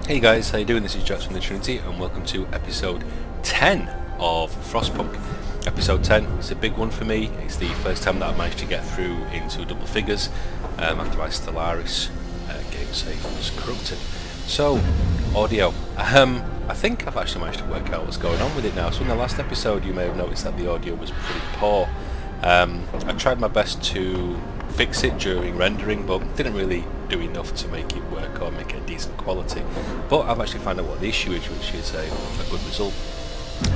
Hey guys, how you doing? This is Jax from the Trinity and welcome to episode 10 of Frostpunk. Episode 10 is a big one for me. It's the first time that I've managed to get through into double figures after my Stellaris game save was corrupted. So, audio. I think I've actually managed to work out what's going on with it now. So in the last episode you may have noticed that the audio was pretty poor. I tried my best to fix it during rendering, but didn't really do enough to make it work or make it a decent quality. But I've actually found out what the issue is, which is a good result.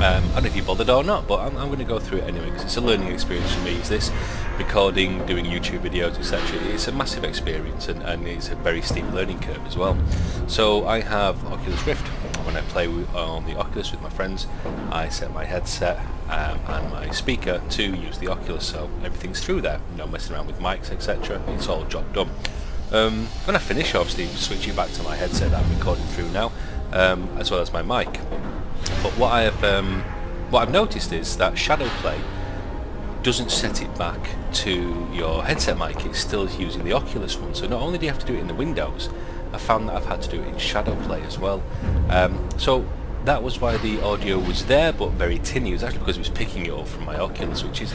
I don't know if you bothered or not, but I'm going to go through it anyway because it's a learning experience for me. Is this recording, doing YouTube videos, etc. It's a massive experience and it's a very steep learning curve as well. So I have Oculus Rift. When I play on the Oculus with my friends, I set my headset and my speaker to use the Oculus, so everything's through there. No messing around with mics, etc. It's all job done. When I finish, obviously switching back to my headset that I'm recording through now, as well as my mic. But what I've noticed is that shadow play doesn't set it back to your headset mic. It's still using the Oculus one. So not only do you have to do it in the Windows, I found that I've had to do it in shadow play as well. So that was why the audio was there, but very tinny. It was actually because it was picking it up from my Oculus, which is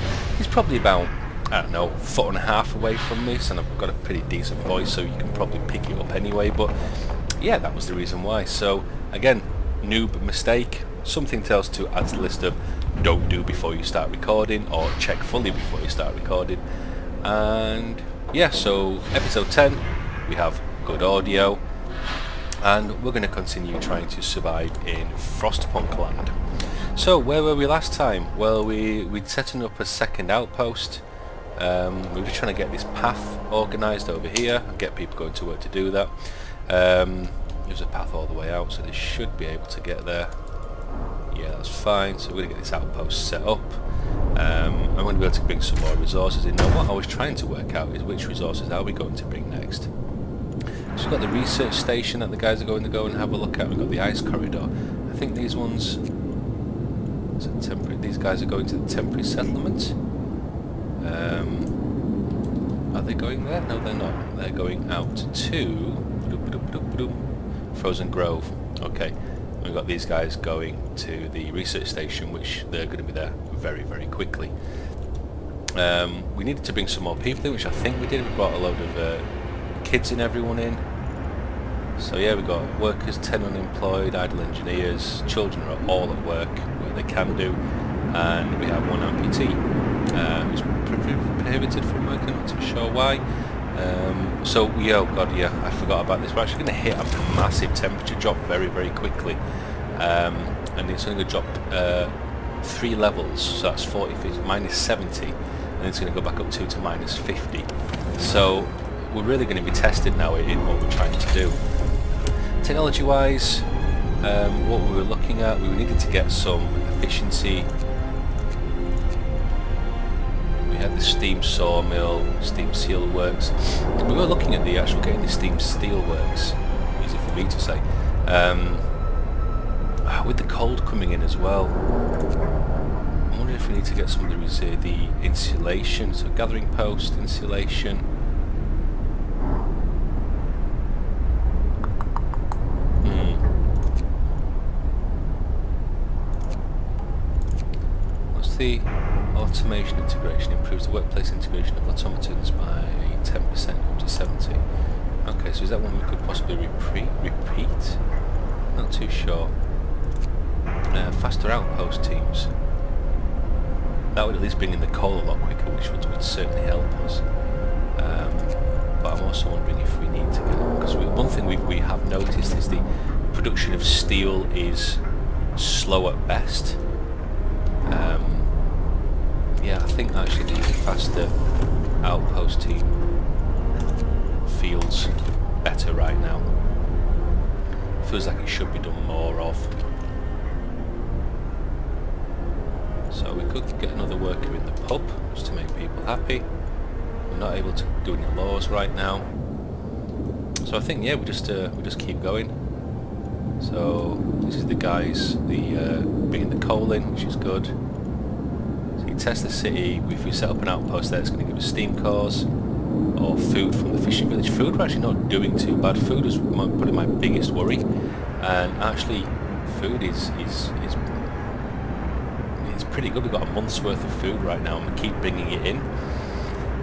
probably about, I don't know, 1.5 foot away from this, and I've got a pretty decent voice, so you can probably pick it up anyway. But yeah, that was the reason why. So again, noob mistake. Something else to add to the list of don't do before you start recording, or check fully before you start recording. And yeah, so episode 10, we have good audio, and we're going to continue trying to survive in Frostpunk land. So where were we last time? Well, we'd setting up a second outpost. We were just trying to get this path organised over here and get people going to work to do that. There's a path all the way out, so they should be able to get there. Yeah, that's fine. So we're going to get this outpost set up. I'm going to be able to bring some more resources in. Now what I was trying to work out is which resources are we going to bring next. So we've got the research station that the guys are going to go and have a look at. We've got the ice corridor. I think these ones... These guys are going to the temporary settlement. Are they going there? No, they're not. They're going out to... Frozen Grove. Okay. We've got these guys going to the research station, which they're going to be there very, very quickly. We needed to bring some more people in, which I think we did. We brought a load of kids and everyone in. So yeah, we've got workers, 10 unemployed, idle engineers, children are all at work where they can do, and we have one amputee who's prohibited from working. I'm not too sure why. So yeah, oh god, yeah, I forgot about this. We're actually going to hit a massive temperature drop very, very quickly, and it's only going to drop 3 levels, so that's 40, minus 70, and it's going to go back up to minus 50. So we're really going to be tested now in what we're trying to do. Technology-wise, what we were looking at, we needed to get some efficiency. We had the steam sawmill, steam steel works. We were looking at the actual getting the steam steel works, easy for me to say. With the cold coming in as well, I'm wondering if we need to get some of the insulation, so gathering post, insulation. What's the automation integration? Improves the workplace integration of automatons by 10% up to 70. Okay, so is that one we could possibly repeat? Not too sure. Faster outpost teams. That would at least bring in the coal a lot quicker, which would certainly help us. But I'm also wondering if we need to get... Because one thing we have noticed is the production of steel is slow at best. Yeah, I think actually the faster outpost team feels better right now. Feels like it should be done more of. So we could get another worker in the pub just to make people happy. We're not able to do any laws right now. So I think yeah, we just keep going. So this is the guys, bringing the coal in, which is good. So you test the city. If we set up an outpost there, it's going to give us steam cores. or food from the fishing village. Food we're actually not doing too bad. Food is probably my biggest worry, and actually food is pretty good. We've got a month's worth of food right now and we keep bringing it in.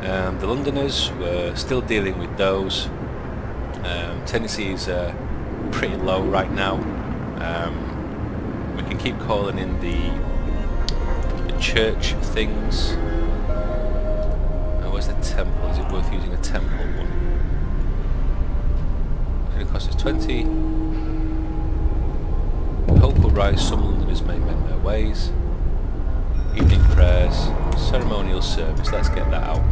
The Londoners, we're still dealing with those. Tendency is pretty low right now. We can keep calling in the church things. Where's the temple? Is it worth using a temple one? It's going to cost us 20. Hope will rise, some Londoners may mend their ways. Evening prayers, ceremonial service, let's get that out.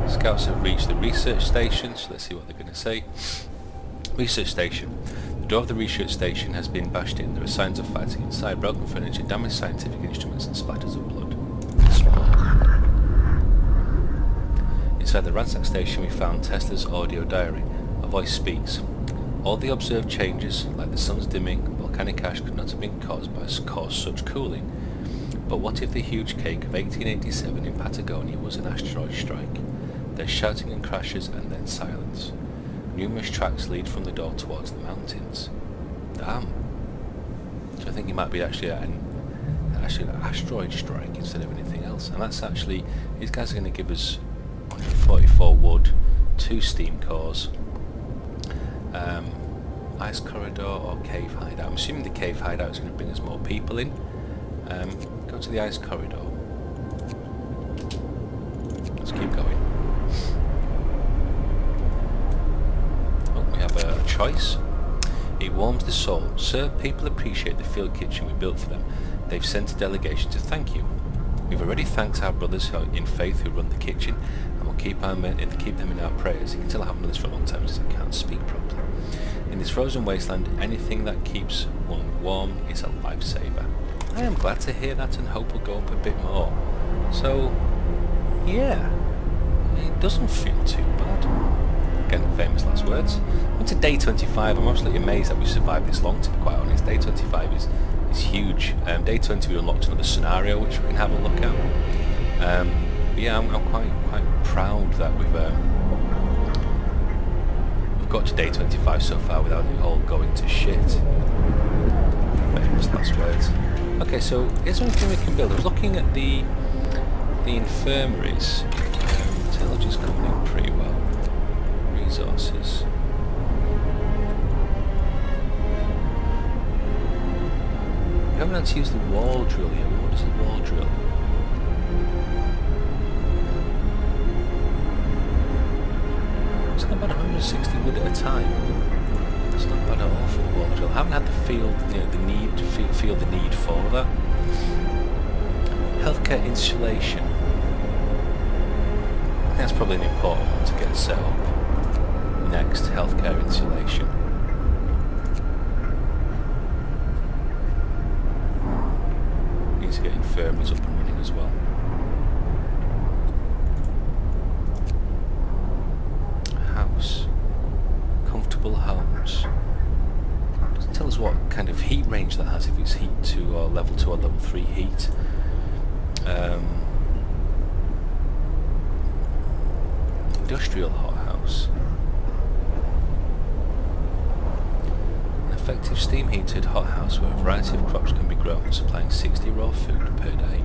Scouts have reached the research station, so let's see what they're going to say. Research station. The door of the research station has been bashed in. There are signs of fighting inside, broken furniture, damaged scientific instruments and splatters of blood. Inside the ransack station we found Tesla's audio diary. A voice speaks. All the observed changes, like the sun's dimming, volcanic ash, could not have been caused by such cooling. But what if the huge quake of 1887 in Patagonia was an asteroid strike? There's shouting and crashes and then silence. Numerous tracks lead from the door towards the mountains. Damn. So I think it might be actually an asteroid strike instead of anything else. And that's actually, these guys are going to give us 144 wood, 2 steam cores, ice corridor or cave hideout. I'm assuming the cave hideout is going to bring us more people in. Go to the ice corridor. Let's keep going. Oh, we have a choice. It warms the soul. Sir, people appreciate the field kitchen we built for them. They've sent a delegation to thank you. We've already thanked our brothers in faith who run the kitchen, and we'll keep them in our prayers. You can tell I haven't done this for a long time because I can't speak properly. In this frozen wasteland, anything that keeps one warm is a lifesaver. I am glad to hear that and hope will go up a bit more. So, yeah, it doesn't feel too bad. Again, famous last words. Went to day 25. I'm absolutely amazed that we survived this long, to be quite honest. Day 25 is huge. Day 20 we unlocked another scenario which we can have a look at. But yeah, I'm quite proud that we've got to day 25 so far without it all going to shit. Famous last words. Okay, so here's anything we can build. I was looking at the infirmaries. Intelligence coming in pretty well. Resources. We haven't had to use the wall drill yet. What is the wall drill? It's got about 160 wood at a time. It's not bad at all for the wall drill. I haven't had the feel the need to feel the need for that. Healthcare insulation. I think that's probably an important one to get set up. Next, healthcare insulation. Need to get infirmaries up and running as well. House. Comfortable homes. Doesn't tell us what kind of heat range that has, if it's heat 2 or level 2 or level 3 heat. Industrial hothouse. An effective steam heated hothouse where a variety of crops can be grown, supplying 60 raw food per day.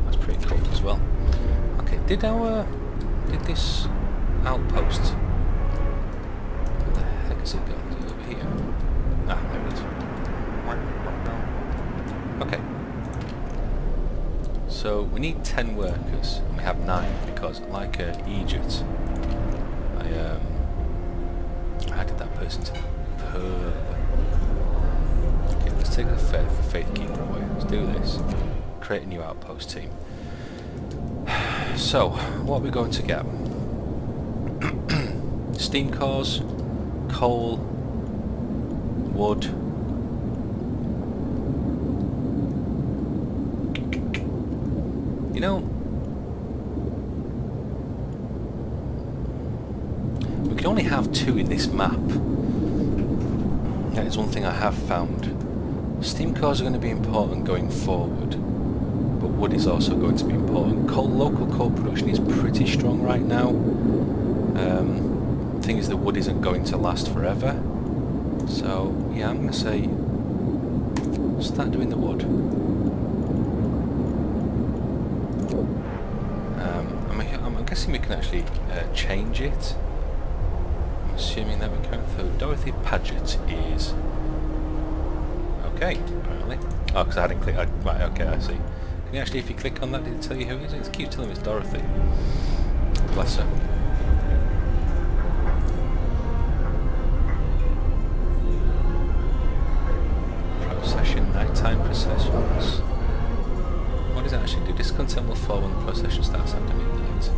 That's pretty cool as well. Okay, did this outpost, where the heck is it going? Is it over here? Ah, there it is. Okay. So we need 10 workers, and we have 9 because, like Egypt, I added that person to her. Okay, let's take the faith keeper away. Let's do this. Create a new outpost team. So, what are we going to get? Steam cores, coal, wood. You know, we can only have 2 in this map. That is one thing I have found. Steam cores are going to be important going forward, but wood is also going to be important. Local coal production is pretty strong right now. Thing is, the wood isn't going to last forever. So yeah, I'm going to say start doing the wood. I'm guessing we can actually change it. I'm assuming that we can. So Dorothy Pageants is okay, apparently. Oh, because I hadn't clicked. Right, okay, I see. Can you actually, if you click on that, did it tell you who it is? It keeps telling me it's Dorothy. Bless her. Procession, nighttime processions. What does it actually do? Discontent will fall when the procession starts after midnight.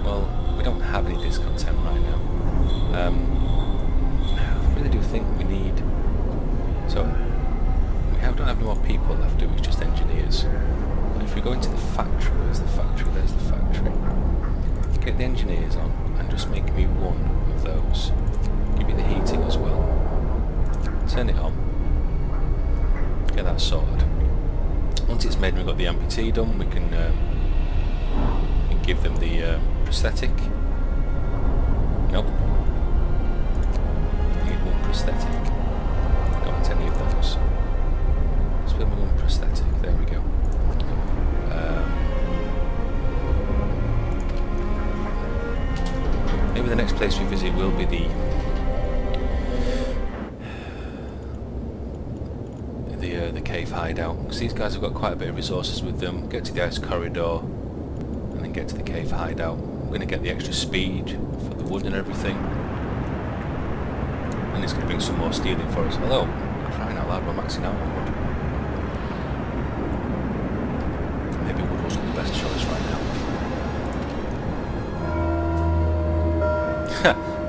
Well, we don't have any discontent right now. I really do think we need... So, we don't have any more people left, do we? It's just engineers. But if we go into the factory, where's the factory? There's the factory. Get the engineers on and just make me one of those. Give me the heating as well. Turn it on. Get that sorted. Once it's made and we've got the amputee done, we can give them the prosthetic. Nope. Need one prosthetic. Don't want any of those. Let's put them one prosthetic. There we go. Maybe the next place we visit will be the cave hideout, because these guys have got quite a bit of resources with them. Get to the ice corridor and then get to the cave hideout. I'm going to get the extra speed for the wood and everything, and it's going to bring some more steel in for us. Although, I'm crying out loud, we're maxing out on wood. Maybe wood wasn't the best choice right now.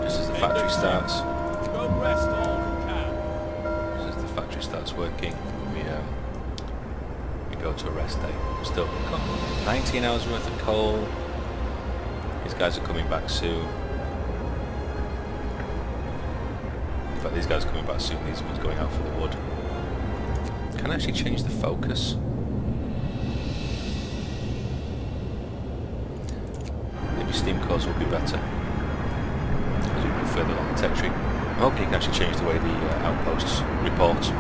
Just as the factory starts. Just as the factory starts working, we go to a rest day. Still got 19 hours worth of coal. These guys are coming back soon. In fact, these guys are coming back soon. These ones going out for the wood. Can I actually change the focus? Maybe steam cores will be better as we move further along the tech tree. I'm hoping you can actually change the way the outposts report,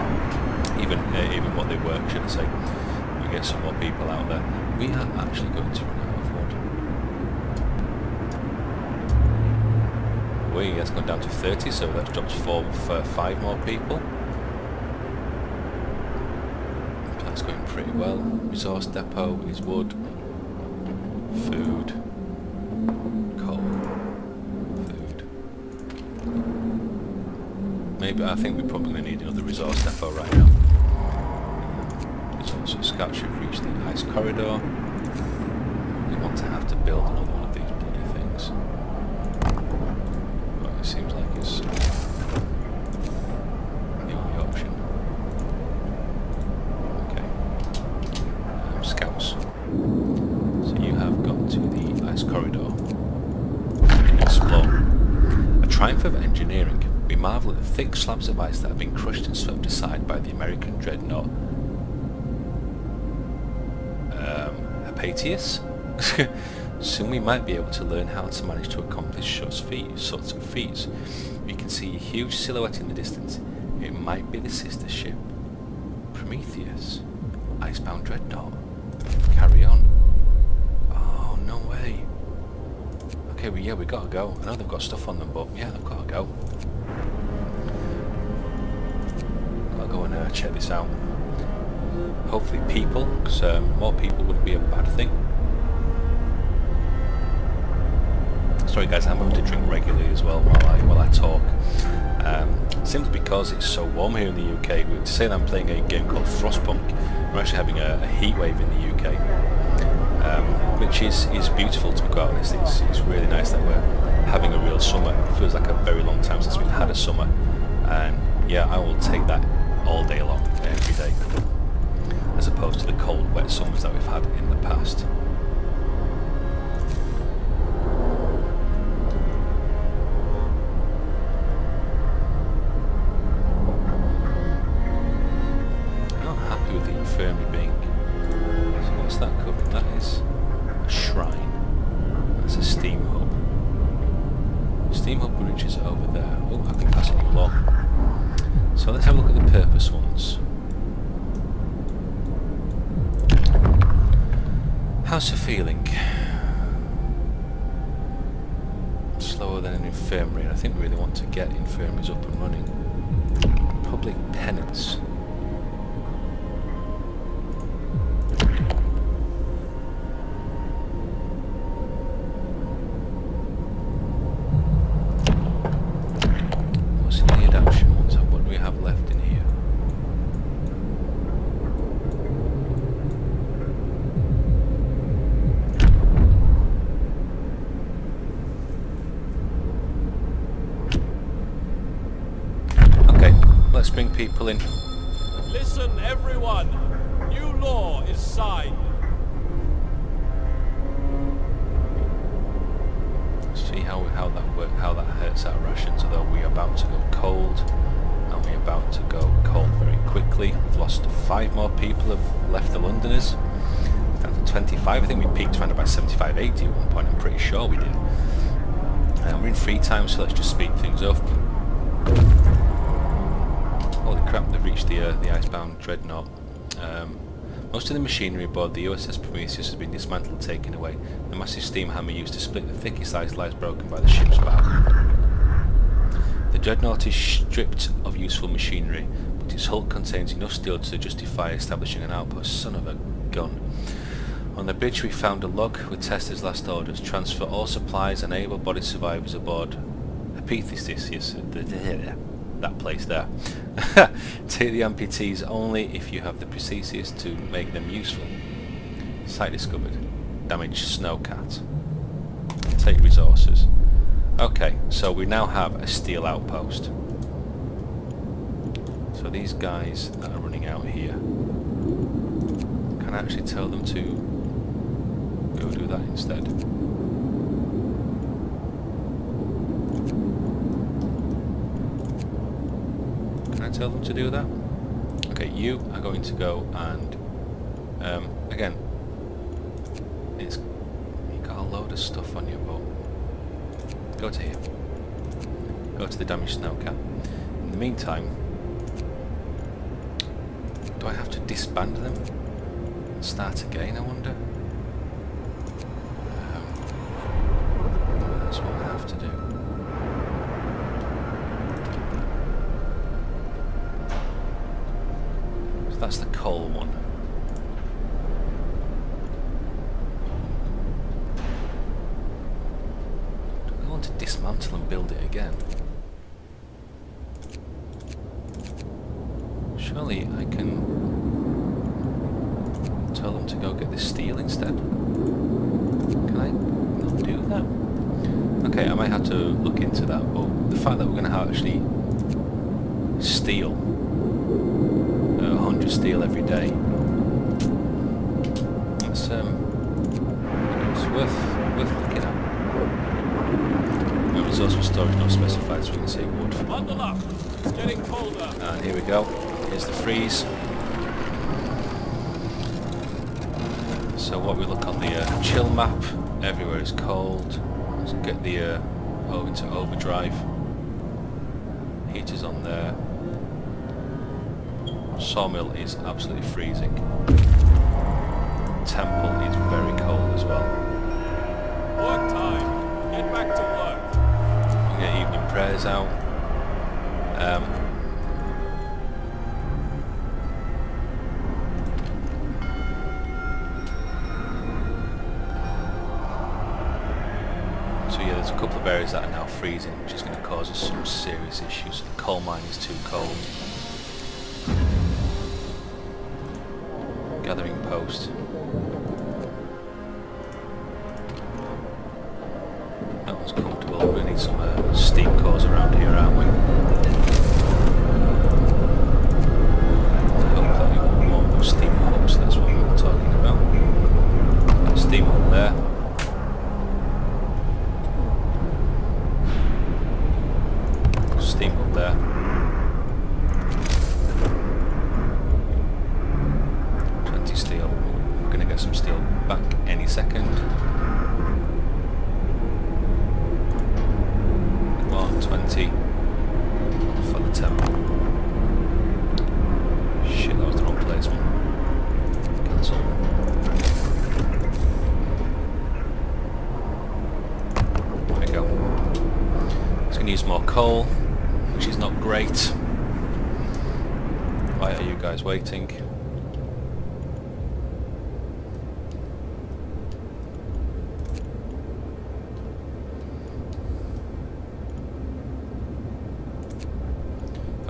even what they work, should I say. We get some more people out there. We are actually going to run out of wood. That's gone down to 30, so that's dropped for 5 more people. That's going pretty well. Resource depot is wood, food, coal, food. Maybe I think we're probably going to need another resource depot right now. So Scout should reach the ice corridor. We want to have to build another one of these bloody things. But it seems like it's the only option. Okay. Scouts. So you have got to the ice corridor. You can explore. A triumph of engineering. We marvel at the thick slabs of ice that have been crushed and swept aside by the American dreadnought. Hideout. Soon we might be able to learn how to manage to accomplish sorts of feats. We can see a huge silhouette in the distance. It might be the sister ship. Prometheus. Icebound dreadnought. Carry on. Oh, no way. Okay, we gotta go. I know they've got stuff on them, but yeah, they've gotta go. Gotta go and check this out. Hopefully people, because more people wouldn't be a bad thing. Sorry guys, I'm having to drink regularly as well while I talk. Simply because it's so warm here in the UK. To say that I'm playing a game called Frostpunk, we're actually having a heat wave in the UK, which is beautiful, to be quite honest. It's really nice that we're having a real summer. It feels like a very long time since we've had a summer, and yeah, I will take that all day long, every day, as opposed to the cold, wet summers that we've had in the past. I'm not happy with the infirmary being Steam hub bridge is over there. Oh, I can pass it along. So let's have a look at the purpose ones. How's the feeling? Slower than an infirmary, and I think we really want to get infirmaries up and running. Public penance. What's in the adaptation ones? What do we have left in here? Let's bring people in. Listen, everyone. New law is signed. See how that hurts our rations. Although we're about to go cold, and we're about to go cold very quickly. We've lost 5 more people. Have left the Londoners. Down to 25. I think we peaked around about 75, 80 at one point. I'm pretty sure we did. We're in free time, so let's just speed things up. Holy crap, they've reached the Icebound dreadnought. Most of the machinery aboard the USS Prometheus has been dismantled and taken away. The massive steam hammer used to split the thickest ice lies broken by the ship's bow. The dreadnought is stripped of useful machinery, but its hull contains enough steel to justify establishing an outpost. Son of a gun. On the bridge we found a log with Tester's last orders. Transfer all supplies and able-bodied survivors aboard Hideout, that place there. Take the amputees only if you have the prosthesis to make them useful. Site discovered. Damaged Snowcat. Take resources. Okay, so we now have a steel outpost. So these guys that are running out here, can I actually tell them to go do that instead? Tell them to do that. Okay, you are going to go and again, you got a load of stuff on your boat. Go to here. Go to the damaged Snowcat. In the meantime, do I have to disband them and start again, I wonder? That's what I have to do. That's the coal one. Do I want to dismantle and build it again? Surely I can tell them to go get the steel instead. Can I not do that? Okay, I might have to look into that, but the fact that we're going to have actually steel 100 steel every day. It's worth looking at. No resource for storage not specified, so we can say wood. Bundle up. It's getting colder. And here we go. Here's the freeze. So what we look on the chill map, everywhere is cold. Let's get the over to overdrive. Heaters on there. Sawmill is absolutely freezing. Temple is very cold as well. Work time. Get back to work. We get evening prayers out. So yeah, there's a couple of areas that are now freezing, which is going to cause us some serious issues. The coal mine is too cold. Gathering post. That one's comfortable. We need some steam cores around here, aren't we? I hope that we want more steam hubs, that's what we were talking about. Steam hub there. Steam hub there. Steel. We're going to get some steel back any second. opportunity for the temple. Shit, that was the wrong placement. Cancel. There we go. It's going to use more coal, which is not great. Why are you guys waiting?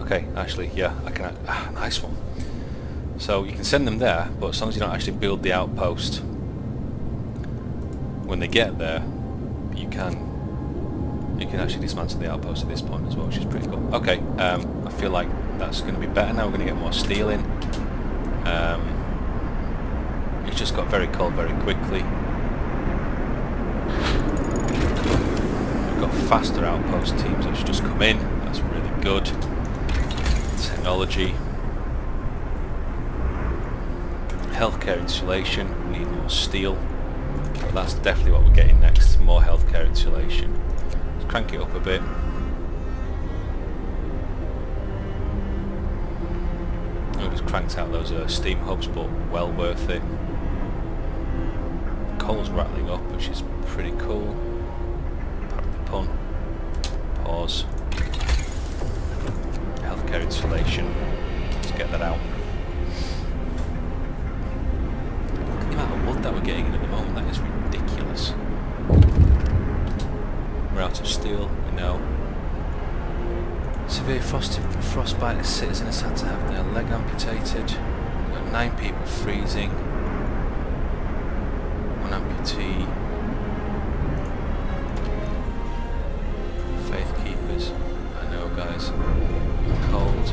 Okay, actually, yeah, I can... nice one. So you can send them there, but as long as you don't actually build the outpost, when they get there, you can actually dismantle the outpost at this point as well, which is pretty cool. Okay, I feel like that's going to be better now. We're going to get more steel in. It's just got very cold very quickly. We've got faster outpost teams that should just come in. That's really good. Technology. Healthcare insulation. We need more steel. But that's definitely what we're getting next. More healthcare insulation. Let's crank it up a bit. I just cranked out those steam hubs, but well worth it. Coal's rattling up, which is pretty cool. Pardon the pun. Pause. Healthcare insulation. Let's get that out. Look at the amount of wood that we're getting in at the moment. That is ridiculous. We're out of steel, we know. Severe frostbite, a citizen has had to have their leg amputated. We've got 9 people freezing. 1 amputee. Faith keepers. I know, guys. Cold.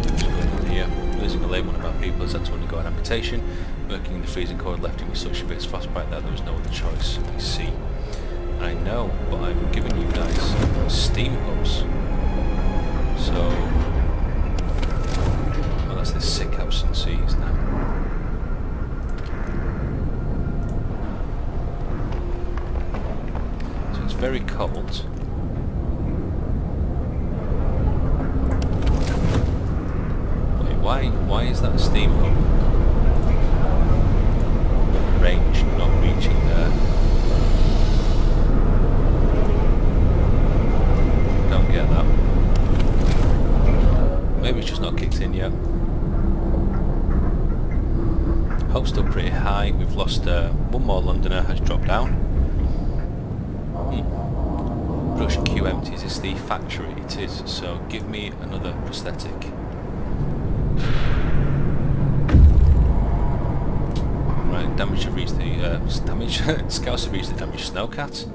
What's going on here? Losing a leg, one of our people has had to undergo an amputation. Working in the freezing cold left him with such severe frostbite that there was no other choice. I see. I know, but I've given you guys steam hubs. So... well, that's the sick absences now. So it's very cold. Wait, why is that a steam hub? Range not reaching there. Don't get that. Maybe it's just not kicked in yet. Hope's still pretty high. We've lost one more Londoner has dropped down. Production queue empty. Is this the factory? It is. So give me another prosthetic. Damage to reach the scouts have reached the damaged Snowcat.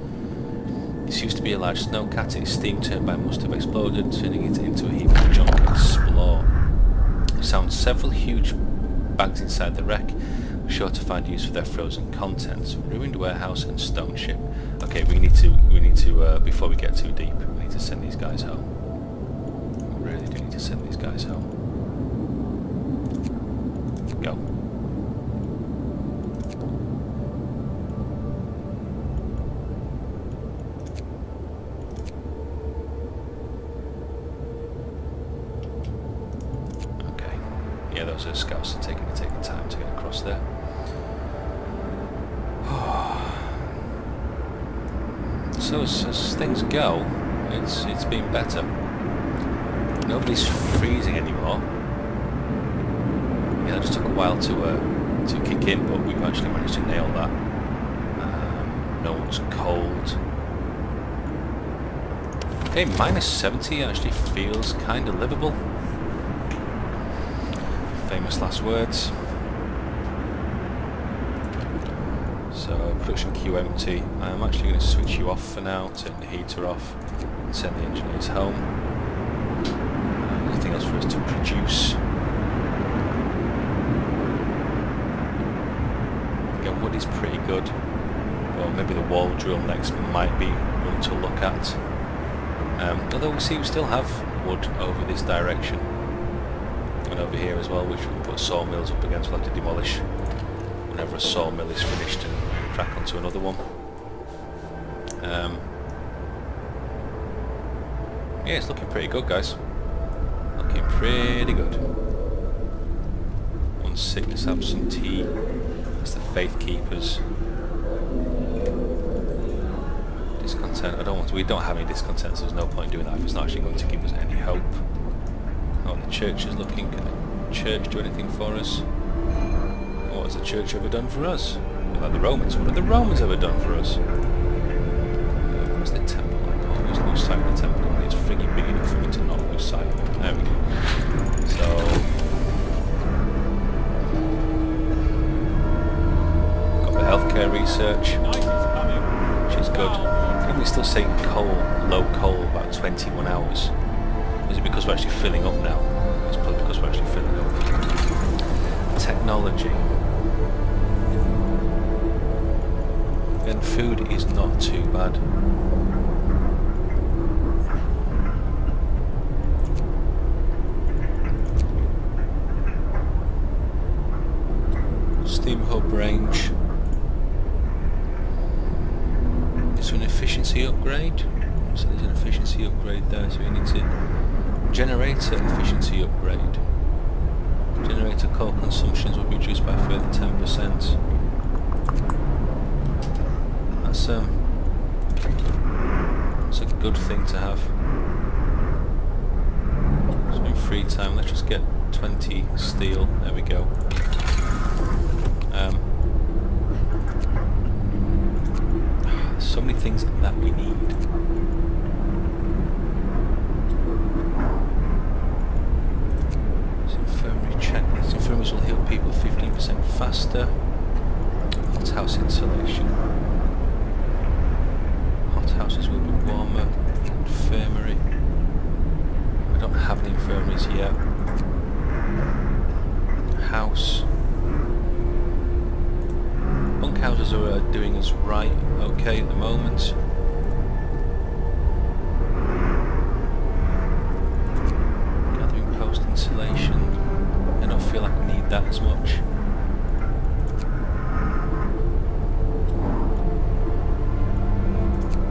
This used to be a large Snowcat. Its steam turbine must have exploded, turning it into a heap of junk. Explore. Found several huge bags inside the wreck. We're sure to find use for their frozen contents. Ruined warehouse and stone ship. Okay, we need to before we get too deep, we need to send these guys home. We really do need to send these guys home. Go. Yeah, those are scouts are taking time to get across there. So as things go, it's been better. Nobody's freezing anymore. Yeah, it just took a while to kick in, but we've actually managed to nail that. No one's cold. Okay, -70 actually feels kind of livable. Famous last words. So production queue empty. I'm actually going to switch you off for now, turn the heater off, and send the engineers home. Nothing else for us to produce. Again, wood is pretty good. Well, maybe the wall drill next might be one to look at. Although we still have wood over this direction. And over here as well, which we can put sawmills up against. We'll have to demolish whenever a sawmill is finished and crack onto another one. Yeah, it's looking pretty good, guys. Looking pretty good. One sickness absentee. It's the Faith Keepers. Discontent. We don't have any discontent, so there's no point in doing that if it's not actually going to give us any hope. Oh, the church is looking. Can the church do anything for us? What has the church ever done for us? Like the Romans. What have the Romans ever done for us? Where's the temple? I always lose sight of the temple. It's frigging big enough for me to not lose sight of it. There we go. So got the healthcare research, which is good. I think we're still saying low coal, about 21 hours. Is it because we're actually filling up now? It's probably because we're actually filling up. Technology. And food is not too bad. Steam hub range. Is there an efficiency upgrade? So there's an efficiency upgrade there, so we need to... Generator efficiency upgrade. Generator coal consumptions will be reduced by a further 10%. That's a good thing to have. So in free time, let's just get 20 steel. There we go. So many things that we need. So infirmary checklist. Infirmaries will heal people 15% faster. Hot house insulation. Hot houses will be warmer. Infirmary. We don't have any infirmaries yet. House. Bunkhouses are doing us right okay at the moment. Gathering post insulation. I don't feel like we need that as much.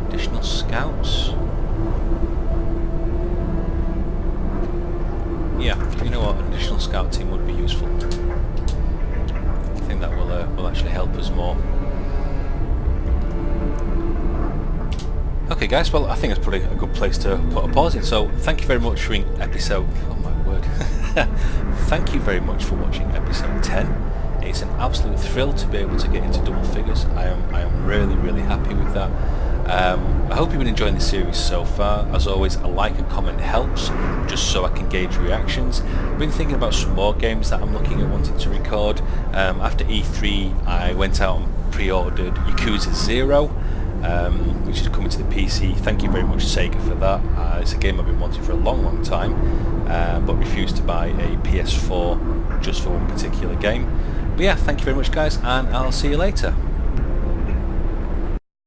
Additional scouts. Yeah, you know what? An additional scout team would be useful. I think that will actually help us more. Okay guys, well I think that's probably a good place to put a pause in, so thank you very much for watching episode... oh my word. Thank you very much for watching episode 10. It's an absolute thrill to be able to get into double figures. I am really happy with that. I hope you've been enjoying the series so far. As always, a like and comment helps, just so I can gauge reactions. I've been thinking about some more games that I'm looking at wanting to record. After E3 I went out and pre-ordered Yakuza 0, which is coming to the PC. Thank you very much Sega for that. It's a game I've been wanting for a long time, but refused to buy a PS4 just for one particular game. But yeah, thank you very much guys, and I'll see you later.